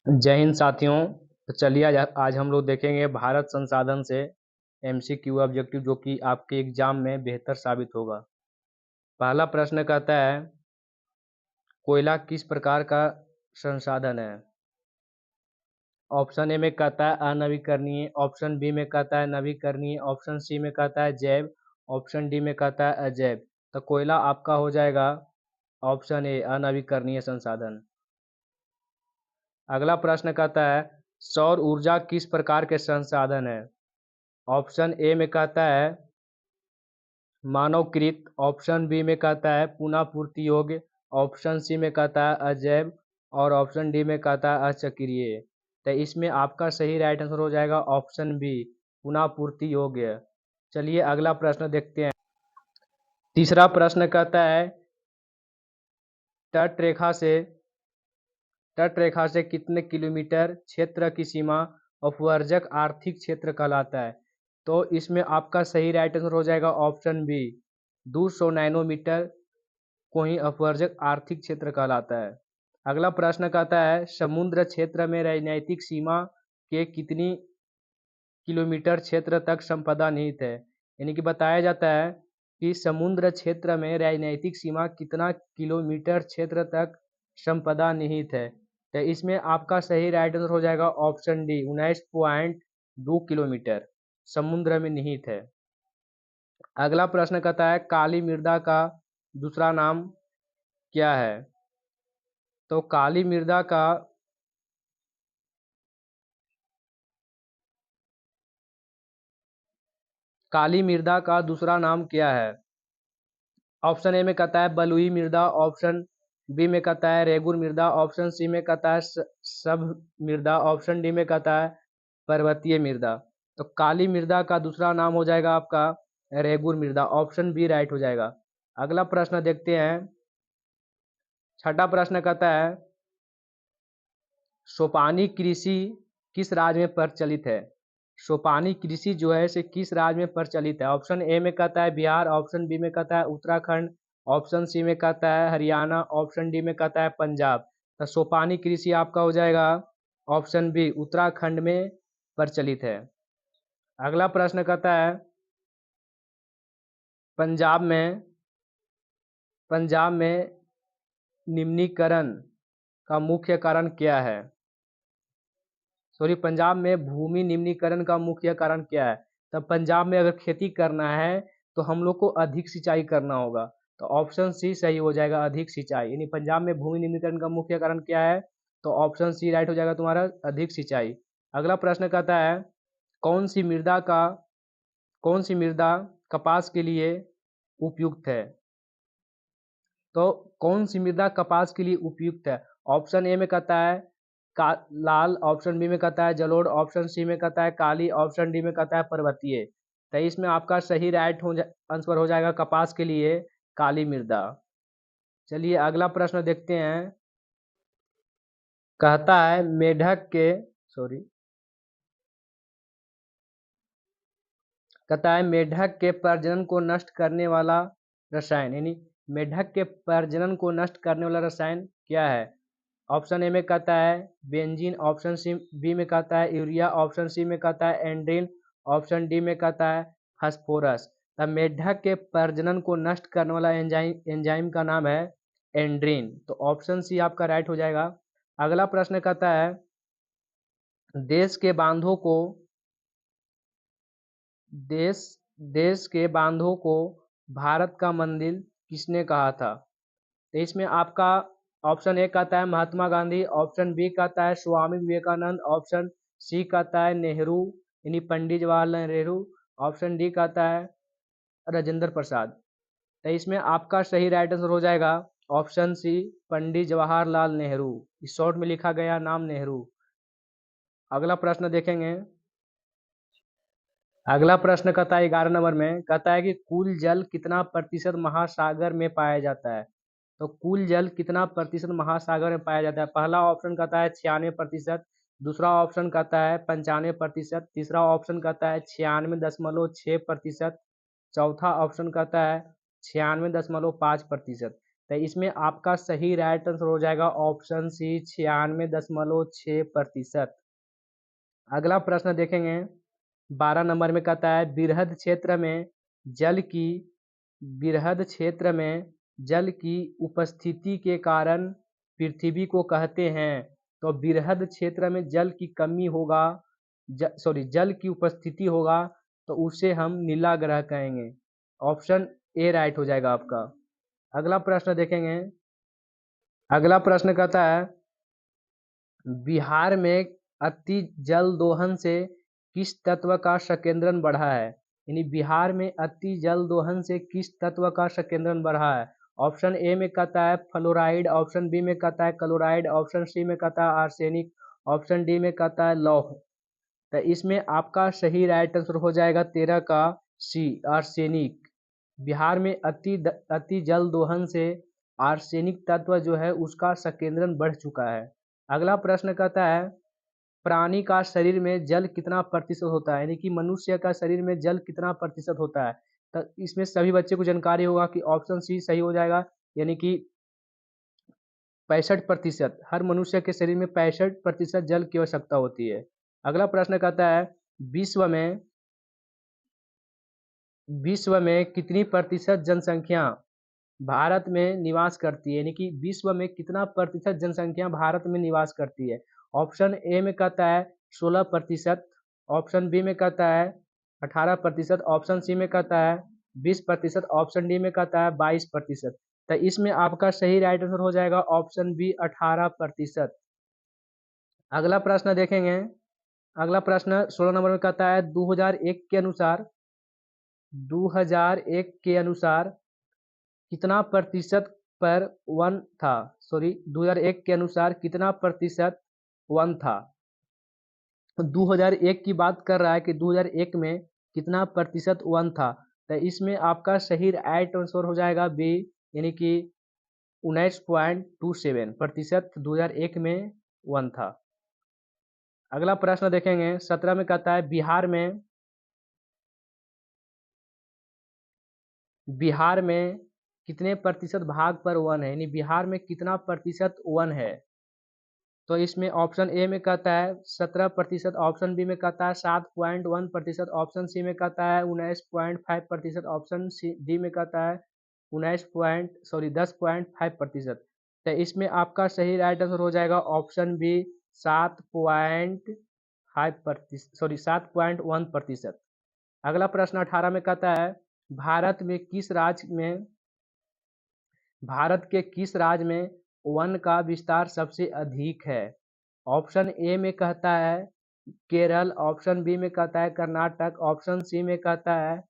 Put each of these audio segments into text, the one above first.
जय हिंद साथियों। तो चलिए आज हम लोग देखेंगे भारत संसाधन से एमसीक्यू ऑब्जेक्टिव जो कि आपके एग्जाम में बेहतर साबित होगा। पहला प्रश्न कहता है कोयला किस प्रकार का संसाधन है। ऑप्शन ए में कहता है अनवीकरणीय, ऑप्शन बी में कहता है नवीकरणीय, ऑप्शन सी में कहता है जैव, ऑप्शन डी में कहता है अजैव। तो कोयला आपका हो जाएगा ऑप्शन ए अनवीकरणीय संसाधन। अगला प्रश्न कहता है सौर ऊर्जा किस प्रकार के संसाधन है। ऑप्शन ए में कहता है मानवकृत, ऑप्शन बी में कहता है पुनः पूर्ति योग्य, ऑप्शन सी में कहता है अजैव और ऑप्शन डी में कहता है अचक्रीय। तो इसमें आपका सही राइट आंसर हो जाएगा ऑप्शन बी पुनः पूर्ति योग्य। चलिए अगला प्रश्न देखते हैं। तीसरा प्रश्न कहता है तट रेखा से कितने किलोमीटर क्षेत्र की सीमा अपवर्जक आर्थिक क्षेत्र कहलाता है। तो इसमें आपका सही राइट आंसर हो जाएगा ऑप्शन बी 200 नैनोमीटर को ही अपवर्जक आर्थिक क्षेत्र कहलाता है। अगला प्रश्न कहता है समुद्र क्षेत्र में राजनैतिक सीमा के कितनी किलोमीटर क्षेत्र तक संपदा निहित है। यानी कि बताया जाता है कि समुद्र क्षेत्र में राजनैतिक सीमा कितना किलोमीटर क्षेत्र तक संपदा निहित है। तो इसमें आपका सही राइट आंसर हो जाएगा ऑप्शन डी 19.2 किलोमीटर समुद्र में निहित है। अगला प्रश्न कहता है काली मृदा का दूसरा नाम क्या है। तो काली मृदा का दूसरा नाम क्या है। ऑप्शन ए में कहता है बलुई मृदा, ऑप्शन बी में कहता है रेगुर मृदा, ऑप्शन सी में कहता है सब मृदा, ऑप्शन डी में कहता है पर्वतीय मृदा। तो काली मृदा का दूसरा नाम हो जाएगा आपका रेगुर मृदा, ऑप्शन बी राइट हो जाएगा। अगला प्रश्न देखते हैं। छठा प्रश्न कहता है सोपानी कृषि किस राज्य में प्रचलित है। सोपानी कृषि जो है इसे किस राज्य में प्रचलित है। ऑप्शन ए में कहता है बिहार, ऑप्शन बी में कहता है उत्तराखंड, ऑप्शन सी में कहता है हरियाणा, ऑप्शन डी में कहता है पंजाब। तो सोपानी कृषि आपका हो जाएगा ऑप्शन बी उत्तराखंड में प्रचलित है। अगला प्रश्न कहता है पंजाब में निम्नीकरण का मुख्य कारण क्या है। पंजाब में भूमि निम्नीकरण का मुख्य कारण क्या है। तब पंजाब में अगर खेती करना है तो हम लोग को अधिक सिंचाई करना होगा। तो ऑप्शन सी सही हो जाएगा अधिक सिंचाई। यानी पंजाब में भूमि निम्नीकरण का मुख्य कारण क्या है। तो ऑप्शन सी राइट हो जाएगा तुम्हारा अधिक सिंचाई। अगला प्रश्न कहता है कौन सी मृदा कपास के लिए उपयुक्त है। तो कौन सी मृदा कपास के लिए उपयुक्त है। ऑप्शन ए में कहता है लाल, ऑप्शन बी में कहता है जलोढ़, ऑप्शन सी में कहता है काली, ऑप्शन डी में कहता है पर्वतीय। तो इसमें आपका सही राइट आंसर हो जाएगा कपास के लिए काली मृदा। चलिए अगला प्रश्न देखते हैं। कहता है मेढक के प्रजनन को नष्ट करने वाला रसायन, यानी मेढक के प्रजनन को नष्ट करने वाला रसायन क्या है। ऑप्शन ए में कहता है बेंजीन, ऑप्शन सी बी में कहता है यूरिया, ऑप्शन सी में कहता है एंड्रीन, ऑप्शन डी में कहता है फास्फोरस। तब मेढक के प्रजनन को नष्ट करने वाला एंजाइम का नाम है एंड्रीन। तो ऑप्शन सी आपका राइट हो जाएगा। अगला प्रश्न कहता है देश के बांधों को भारत का मंदिर किसने कहा था। तो इसमें आपका ऑप्शन ए कहता है महात्मा गांधी, ऑप्शन बी कहता है स्वामी विवेकानंद, ऑप्शन सी कहता है नेहरू यानी पंडित जवाहरलाल नेहरू, ऑप्शन डी कहता है राजेंद्र प्रसाद। तो इसमें आपका सही राइट आंसर हो जाएगा ऑप्शन सी पंडित जवाहरलाल नेहरू। इस शॉर्ट में लिखा गया नाम नेहरू। अगला प्रश्न देखेंगे। अगला प्रश्न कहता है 11 नंबर में कहता है कि कुल जल कितना प्रतिशत महासागर में पाया जाता है। तो कुल जल कितना प्रतिशत महासागर में पाया जाता है। पहला ऑप्शन कहता है 96%, दूसरा ऑप्शन कहता है 95%, तीसरा ऑप्शन कहता है 96.6%, चौथा ऑप्शन कहता है 96.5%। तो इसमें आपका सही राइट आंसर हो जाएगा ऑप्शन सी 96.6%। अगला प्रश्न देखेंगे 12 नंबर में कहता है जल की बृहद क्षेत्र में जल की उपस्थिति के कारण पृथ्वी को कहते हैं। तो बृहद क्षेत्र में जल की कमी होगा, जल की उपस्थिति होगा तो उसे हम नीला ग्रह कहेंगे। ऑप्शन ए राइट हो जाएगा आपका। अगला प्रश्न देखेंगे। अगला प्रश्न कहता है बिहार में अति जल दोहन से किस तत्व का संकेंद्रण बढ़ा है। यानी बिहार में अति जल दोहन से किस तत्व का संकेंद्रण बढ़ा है। ऑप्शन ए में कहता है फ्लोराइड, ऑप्शन बी में कहता है क्लोराइड, ऑप्शन सी में कहता है आर्सेनिक, ऑप्शन डी में कहता है लौह। तो इसमें आपका सही राइट आंसर हो जाएगा 13 का सी आर्सेनिक। बिहार में अति जल दोहन से आर्सेनिक तत्व जो है उसका संकेंद्रण बढ़ चुका है। अगला प्रश्न कहता है प्राणी का शरीर में जल कितना प्रतिशत होता है। यानी कि मनुष्य का शरीर में जल कितना प्रतिशत होता है। तो इसमें सभी बच्चे को जानकारी होगा कि ऑप्शन सी सही हो जाएगा, यानी कि 65%। हर मनुष्य के शरीर में 65% जल की आवश्यकता होती है। अगला प्रश्न कहता है विश्व में कितनी प्रतिशत जनसंख्या भारत में निवास करती है। यानी कि विश्व में कितना प्रतिशत जनसंख्या भारत में निवास करती है। ऑप्शन ए में कहता है 16%, ऑप्शन बी में कहता है 18%, ऑप्शन सी में कहता है 20%, ऑप्शन डी में कहता है 22%। तो इसमें आपका सही राइट आंसर हो जाएगा ऑप्शन बी 18%। अगला प्रश्न देखेंगे। अगला प्रश्न 16 नंबर में कहता है 2001 के अनुसार कितना प्रतिशत पर वन था। 2001 के अनुसार कितना प्रतिशत वन था। 2001 की बात कर रहा है कि 2001 में कितना प्रतिशत वन था। तो इसमें आपका सही राइट आंसर हो जाएगा बी, यानी कि 19.27% 2001 में वन था। अगला प्रश्न देखेंगे 17 में कहता है बिहार में कितने प्रतिशत भाग पर वन है। यानी बिहार में कितना प्रतिशत वन है। तो इसमें ऑप्शन ए में कहता है 17%, ऑप्शन बी में कहता है 7.1%, ऑप्शन सी में कहता है 19.5%, ऑप्शन डी में कहता है 10.5%। तो इसमें आपका सही राइट आंसर हो जाएगा ऑप्शन बी 7.1%। अगला प्रश्न 18 में कहता है भारत के किस राज्य में वन का विस्तार सबसे अधिक है। ऑप्शन ए में कहता है केरल, ऑप्शन बी में कहता है कर्नाटक, ऑप्शन सी में कहता है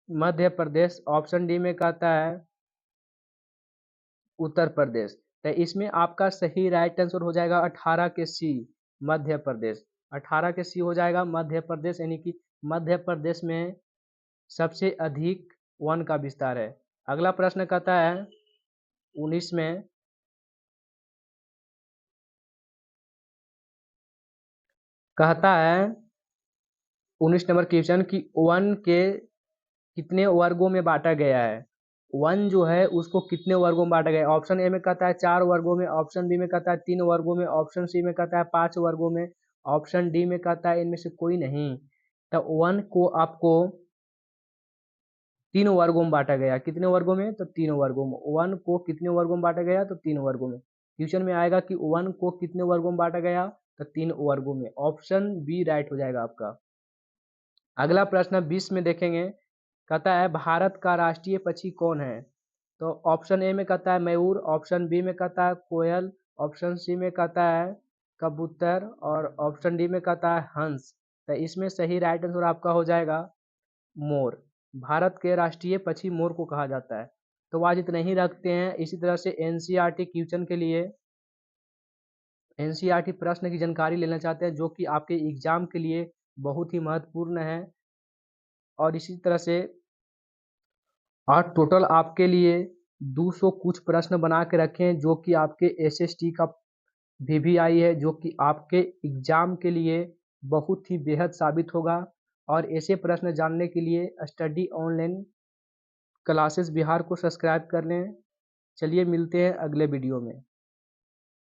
मध्य प्रदेश, ऑप्शन डी में कहता है उत्तर प्रदेश। तो इसमें आपका सही राइट आंसर हो जाएगा 18 के सी मध्य प्रदेश। 18 के सी हो जाएगा मध्य प्रदेश, यानी कि मध्य प्रदेश में सबसे अधिक वन का विस्तार है। अगला प्रश्न कहता है 19 में कहता है 19 नंबर क्वेश्चन कि वन के कितने वर्गों में बांटा गया है। वन जो है उसको कितने वर्गों में बांटा गया है। ऑप्शन ए में कहता है 4 वर्गों में, ऑप्शन बी में कहता है 3 वर्गों में, ऑप्शन सी में कहता है 5 वर्गों में, ऑप्शन डी में कहता है इनमें से कोई नहीं। तो वन को आपको 3 वर्गों में बांटा गया। कितने वर्गों में? तो 3 वर्गों में। वन को कितने वर्गों में बांटा गया? तो 3 वर्गों में। क्वेश्चन में आएगा कि वन को कितने वर्गों में बांटा गया? तो 3 वर्गों में। ऑप्शन बी राइट हो जाएगा आपका। अगला प्रश्न 20 में देखेंगे। कहता है भारत का राष्ट्रीय पक्षी कौन है। तो ऑप्शन ए में कहता है मयूर, ऑप्शन बी में कहता है कोयल, ऑप्शन सी में कहता है कबूतर और ऑप्शन डी में कहता है हंस। तो इसमें सही राइट आंसर आपका हो जाएगा मोर। भारत के राष्ट्रीय पक्षी मोर को कहा जाता है। तो आज इतना ही रखते हैं। इसी तरह से एनसीईआरटी क्वेश्चन के लिए एनसीईआरटी प्रश्न की जानकारी लेना चाहते हैं जो कि आपके एग्जाम के लिए बहुत ही महत्वपूर्ण है। और इसी तरह से और टोटल आपके लिए 200 कुछ प्रश्न बना के रखें जो कि आपके एसएसटी का वीवीआई है, जो कि आपके एग्जाम के लिए बहुत ही बेहद साबित होगा। और ऐसे प्रश्न जानने के लिए स्टडी ऑनलाइन क्लासेस बिहार को सब्सक्राइब कर लें। चलिए मिलते हैं अगले वीडियो में।